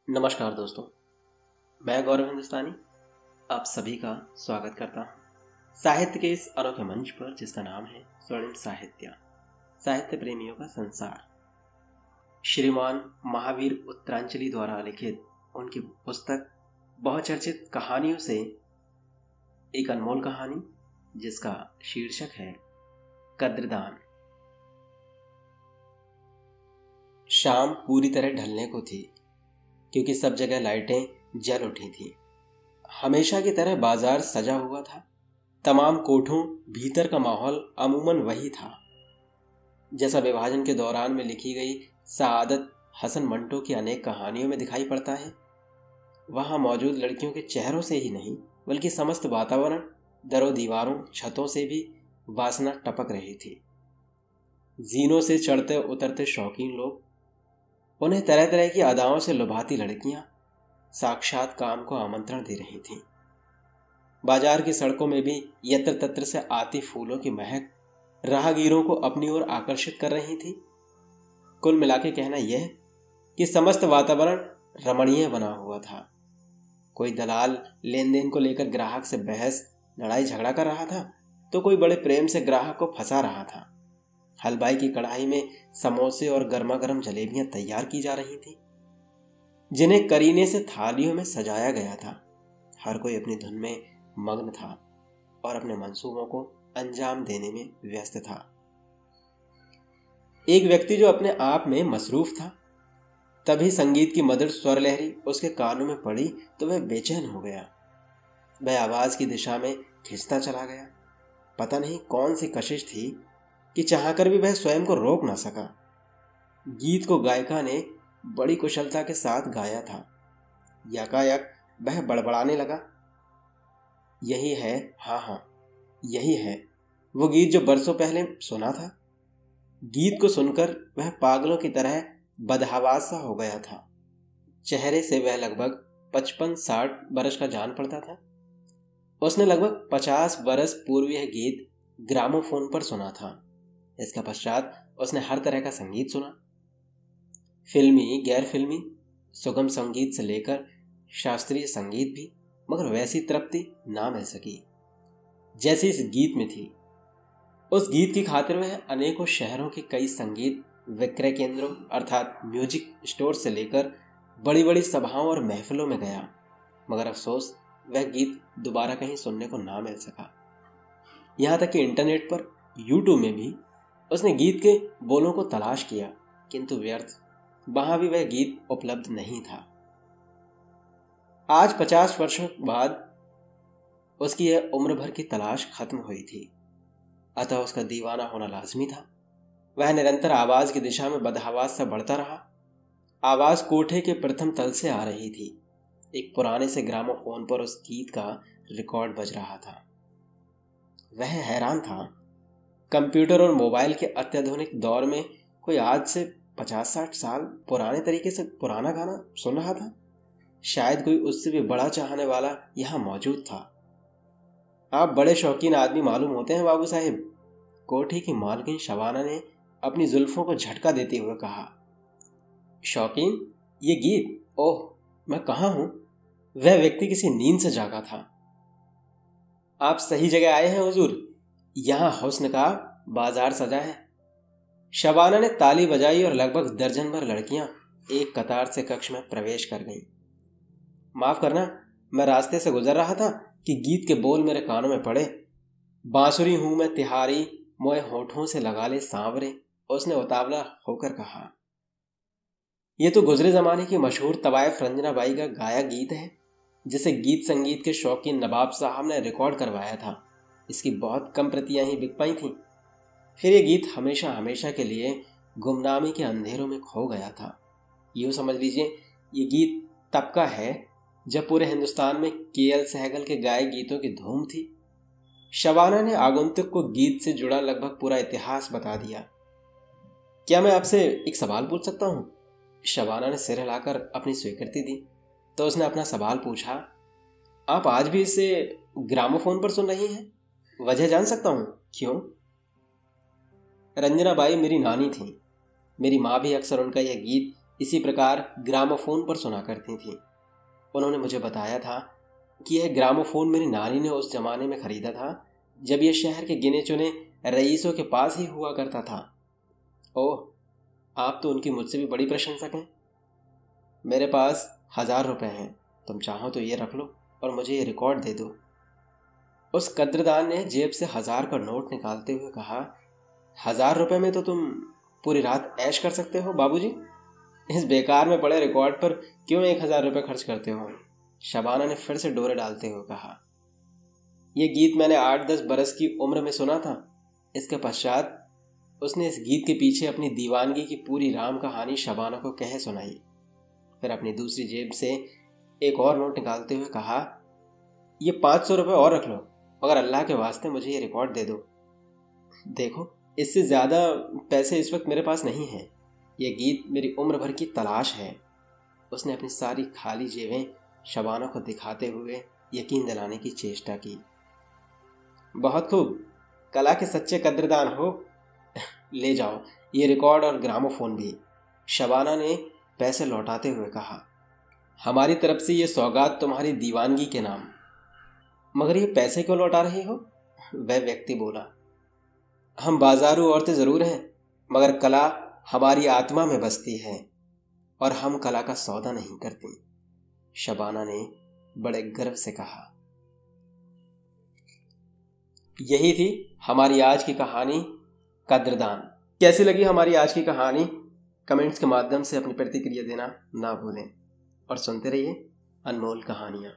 नमस्कार दोस्तों, मैं गौरव हिंदुस्तानी आप सभी का स्वागत करता हूँ साहित्य के इस अनोखे मंच पर जिसका नाम है स्वर्णिम साहित्य प्रेमियों का संसार। श्रीमान महावीर उत्तरांचली द्वारा लिखित उनकी पुस्तक बहुचर्चित कहानियों से एक अनमोल कहानी जिसका शीर्षक है कद्रदान। शाम पूरी तरह ढलने को थी क्योंकि सब जगह लाइटें जल उठी थीं। हमेशा की तरह बाजार सजा हुआ था। तमाम कोठों भीतर का माहौल अमूमन वही था जैसा विभाजन के दौरान में लिखी गई सआदत हसन मंटो की अनेक कहानियों में दिखाई पड़ता है। वहां मौजूद लड़कियों के चेहरों से ही नहीं बल्कि समस्त वातावरण, दरों दीवारों, छतों से भी वासना टपक रही थी। जीनों से चढ़ते उतरते शौकीन लोग, उन्हें तरह तरह की अदाओं से लुभाती लड़कियां साक्षात काम को आमंत्रण दे रही थीं। बाजार की सड़कों में भी यत्र तत्र से आती फूलों की महक राहगीरों को अपनी ओर आकर्षित कर रही थी। कुल मिला के कहना यह कि समस्त वातावरण रमणीय बना हुआ था। कोई दलाल लेन देन को लेकर ग्राहक से बहस लड़ाई झगड़ा कर रहा था तो कोई बड़े प्रेम से ग्राहक को फंसा रहा था। हलवाई की कढ़ाई में समोसे और गर्मा गर्म जलेबियां तैयार की जा रही थी जिन्हें करीने से थालियों में सजाया गया था। हर कोई अपनी धुन में मग्न था और अपने मंसूबों को अंजाम देने में व्यस्त था। एक व्यक्ति जो अपने आप में मसरूफ था, तभी संगीत की मधुर स्वर लहरी उसके कानों में पड़ी तो वह बेचैन हो गया। वह आवाज की दिशा में खिंचता चला गया। पता नहीं कौन सी कशिश थी कि चाहकर भी वह स्वयं को रोक ना सका। गीत को गायिका ने बड़ी कुशलता के साथ गाया था। यकायक वह बड़बड़ाने लगा, यही है, हाँ, यही है वो गीत जो बरसों पहले सुना था। गीत को सुनकर वह पागलों की तरह बदहवास सा हो गया था। चेहरे से वह लगभग 55-60 बरस का जान पड़ता था। उसने लगभग 50 बरस पूर्व यह गीत ग्रामोफोन पर सुना था। इसका पश्चात उसने हर तरह का संगीत सुना, फिल्मी, गैर फिल्मी, सुगम संगीत से लेकर शास्त्रीय संगीत भी, मगर वैसी तृप्ति ना मिल सकी जैसी इस गीत में थी। उस गीत की खातिर वह अनेकों शहरों के कई संगीत विक्रय केंद्रों अर्थात म्यूजिक स्टोर से लेकर बड़ी बड़ी सभाओं और महफिलों में गया, मगर अफसोस वह गीत दोबारा कहीं सुनने को ना मिल सका। यहाँ तक कि इंटरनेट पर यूट्यूब में भी उसने गीत के बोलों को तलाश किया, किंतु व्यर्थ। वहां भी वह गीत उपलब्ध नहीं था। आज 50 वर्षों बाद उसकी यह उम्र भर की तलाश खत्म हुई थी, अतः उसका दीवाना होना लाजमी था। वह निरंतर आवाज की दिशा में बदहवास सा बढ़ता रहा। आवाज कोठे के प्रथम तल से आ रही थी। एक पुराने से ग्रामोफोन पर उस गीत का रिकॉर्ड बज रहा था। वह हैरान था। कंप्यूटर और मोबाइल के अत्याधुनिक दौर में कोई आज से 50-60 साल पुराने तरीके से पुराना गाना सुन रहा था। शायद कोई उससे भी बड़ा चाहने वाला यहां मौजूद था। आप बड़े शौकीन आदमी मालूम होते हैं बाबू साहिब, कोठी की मालकिन शबाना ने अपनी जुल्फों को झटका देते हुए कहा। शौकीन? ये गीत? ओह, मैं कहाँ हूं? वह व्यक्ति किसी नींद से जागा था। आप सही जगह आए हैं हुजूर, यहां हुस्न का बाजार सजा है। शबाना ने ताली बजाई और लगभग दर्जन भर लड़कियां एक कतार से कक्ष में प्रवेश कर गईं। माफ करना, मैं रास्ते से गुजर रहा था कि गीत के बोल मेरे कानों में पड़े। बांसुरी हूं मैं तिहारी, मोए होठों से लगा ले सांवरे, उसने उतावला होकर कहा। यह तो गुजरे जमाने की मशहूर तवायफ रंजना बाई का गाया गीत है, जिसे गीत संगीत के शौकीन नवाब साहब ने रिकॉर्ड करवाया था। इसकी बहुत कम प्रतियां ही बिक पाई थीं। फिर यह गीत हमेशा हमेशा के लिए गुमनामी के अंधेरों में खो गया था। यूँ समझ लीजिए, ये गीत तब का है जब पूरे हिंदुस्तान में के.एल. सहगल के गाए गीतों की धूम थी। शबाना ने आगंतुक को गीत से जुड़ा लगभग पूरा इतिहास बता दिया। क्या मैं आपसे एक सवाल पूछ सकता हूँ? शबाना ने सिर हिलाकर अपनी स्वीकृति दी तो उसने अपना सवाल पूछा। आप आज भी इसे ग्रामोफोन पर सुन रही हैं? वजह जान सकता हूँ? क्यों? रंजना बाई मेरी नानी थी। मेरी माँ भी अक्सर उनका यह गीत इसी प्रकार ग्रामोफोन पर सुना करती थी। उन्होंने मुझे बताया था कि यह ग्रामोफोन मेरी नानी ने उस जमाने में खरीदा था जब यह शहर के गिने चुने रईसों के पास ही हुआ करता था। ओह, आप तो उनकी मुझसे भी बड़ी प्रशंसक हैं। मेरे पास 1000 रुपये हैं, तुम चाहो तो ये रख लो और मुझे ये रिकॉर्ड दे दो। उस कद्रदान ने जेब से 1000 का नोट निकालते हुए कहा, 1000 रुपये में तो तुम पूरी रात ऐश कर सकते हो बाबूजी। इस बेकार में पड़े रिकॉर्ड पर क्यों 1000 रुपये खर्च करते हो? शबाना ने फिर से डोरे डालते हुए कहा। यह गीत मैंने 8-10 बरस की उम्र में सुना था। इसके पश्चात उसने इस गीत के पीछे अपनी दीवानगी की पूरी राम कहानी शबाना को कह सुनाई। फिर अपनी दूसरी जेब से एक और नोट निकालते हुए कहा, ये 500 रुपये और रख लो, मगर अल्लाह के वास्ते मुझे ये रिकॉर्ड दे दो। देखो, इससे ज़्यादा पैसे इस वक्त मेरे पास नहीं हैं। यह गीत मेरी उम्र भर की तलाश है। उसने अपनी सारी खाली जेबें शबाना को दिखाते हुए यकीन दिलाने की चेष्टा की। बहुत खूब, कला के सच्चे कद्रदान हो। ले जाओ ये रिकॉर्ड और ग्रामोफोन भी, शबाना ने पैसे लौटाते हुए कहा। हमारी तरफ से ये सौगात तुम्हारी दीवानगी के नाम। मगर ये पैसे क्यों लौटा रही हो? वह व्यक्ति बोला। हम बाजारू औरतें जरूर हैं, मगर कला हमारी आत्मा में बसती है और हम कला का सौदा नहीं करती, शबाना ने बड़े गर्व से कहा। यही थी हमारी आज की कहानी कद्रदान। कैसी लगी हमारी आज की कहानी? कमेंट्स के माध्यम से अपनी प्रतिक्रिया देना ना भूलें और सुनते रहिए अनमोल कहानियाँ।